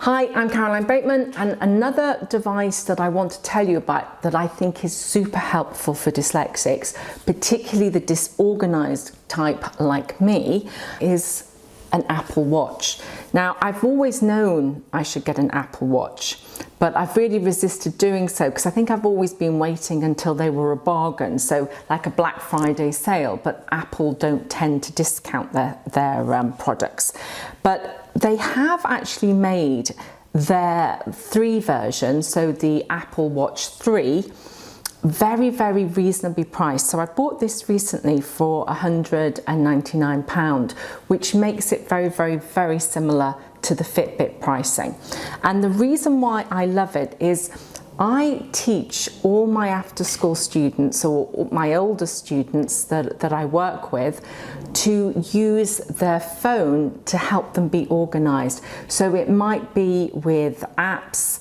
Hi, I'm Caroline Bateman, and another device that I want to tell you about that I think is super helpful for dyslexics, particularly the disorganized type like me, is an Apple Watch. Now, I've always known I should get an Apple Watch, but I've really resisted doing so because I think I've always been waiting until they were a bargain, so like a Black Friday sale, but Apple don't tend to discount their products. But they have actually made their 3 version, so the Apple Watch 3, very, very reasonably priced. So I bought this recently for £199, which makes it very, very, very similar to the Fitbit pricing. And the reason why I love it is I teach all my after-school students, or my older students that I work with, to use their phone to help them be organized. So it might be with apps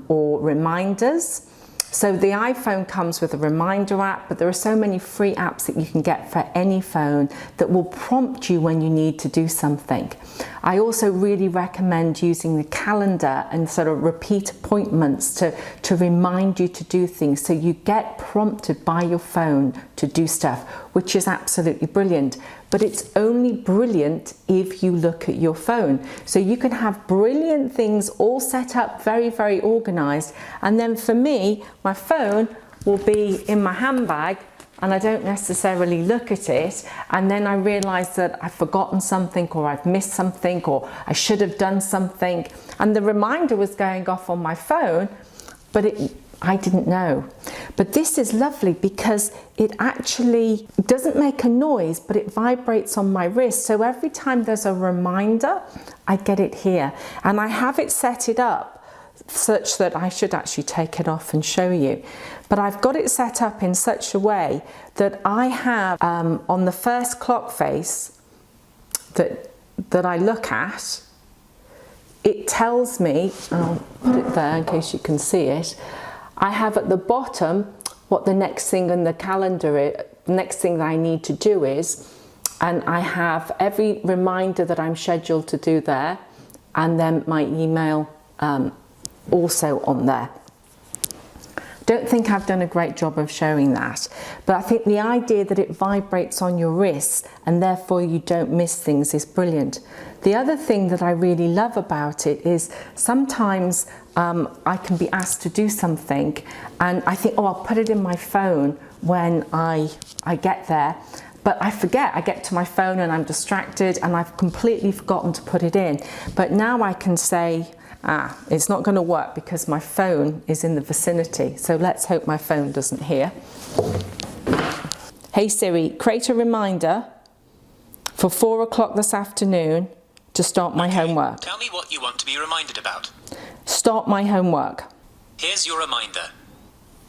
or reminders. So the iPhone comes with a reminder app, but there are so many free apps that you can get for any phone that will prompt you when you need to do something. I also really recommend using the calendar and sort of repeat appointments to remind you to do things, so you get prompted by your phone to do stuff, which is absolutely brilliant. But it's only brilliant if you look at your phone. So you can have brilliant things all set up, very, very organized. And then for me, my phone will be in my handbag and I don't necessarily look at it. And then I realize that I've forgotten something, or I've missed something, or I should have done something. And the reminder was going off on my phone, but I didn't know. But this is lovely because it actually doesn't make a noise, but it vibrates on my wrist. So every time there's a reminder, I get it here. And I have it set it up such that I should actually take it off and show you. But I've got it set up in such a way that I have on the first clock face that I look at, it tells me, and I'll put it there in case you can see it, I have at the bottom what the next thing in the calendar is, the next thing that I need to do is, and I have every reminder that I'm scheduled to do there, and then my email also on there. Don't think I've done a great job of showing that, but I think the idea that it vibrates on your wrists and therefore you don't miss things is brilliant. The other thing that I really love about it is sometimes I can be asked to do something and I think, oh, I'll put it in my phone when I get there. But I forget, I get to my phone and I'm distracted and I've completely forgotten to put it in. But now I can say, it's not going to work because my phone is in the vicinity. So let's hope my phone doesn't hear. Hey Siri, create a reminder for 4 o'clock this afternoon to start my homework. Tell me what you want to be reminded about. Start my homework. Here's your reminder.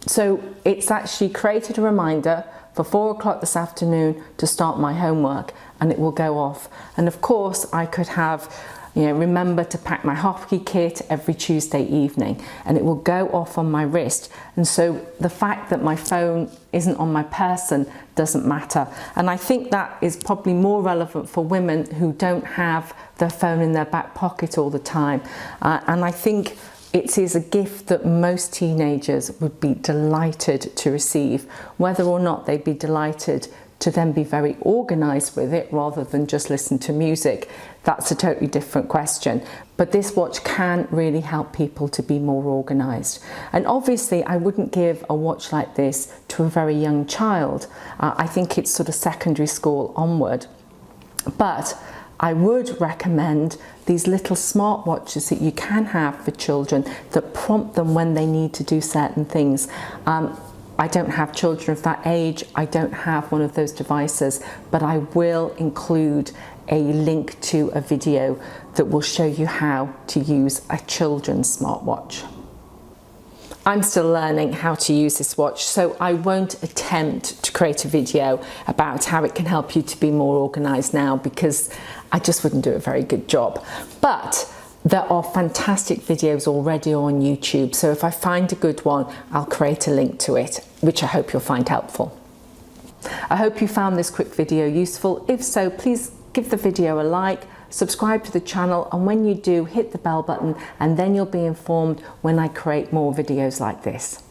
So it's actually created a reminder for 4 o'clock this afternoon to start my homework, and it will go off. And of course I could have, remember to pack my hockey kit every Tuesday evening, and it will go off on my wrist. And so the fact that my phone isn't on my person doesn't matter. And I think that is probably more relevant for women who don't have their phone in their back pocket all the time. And I think it is a gift that most teenagers would be delighted to receive, whether or not they'd be delighted to then be very organized with it rather than just listen to music. That's a totally different question. But this watch can really help people to be more organized. And obviously I wouldn't give a watch like this to a very young child. I think it's sort of secondary school onward. But I would recommend these little smartwatches that you can have for children that prompt them when they need to do certain things. I don't have children of that age, I don't have one of those devices, but I will include a link to a video that will show you how to use a children's smartwatch. I'm still learning how to use this watch, so I won't attempt to create a video about how it can help you to be more organised now, because I just wouldn't do a very good job. But there are fantastic videos already on YouTube, so if I find a good one, I'll create a link to it, which I hope you'll find helpful. I hope you found this quick video useful. If so, please give the video a like, subscribe to the channel, and when you do, hit the bell button, and then you'll be informed when I create more videos like this.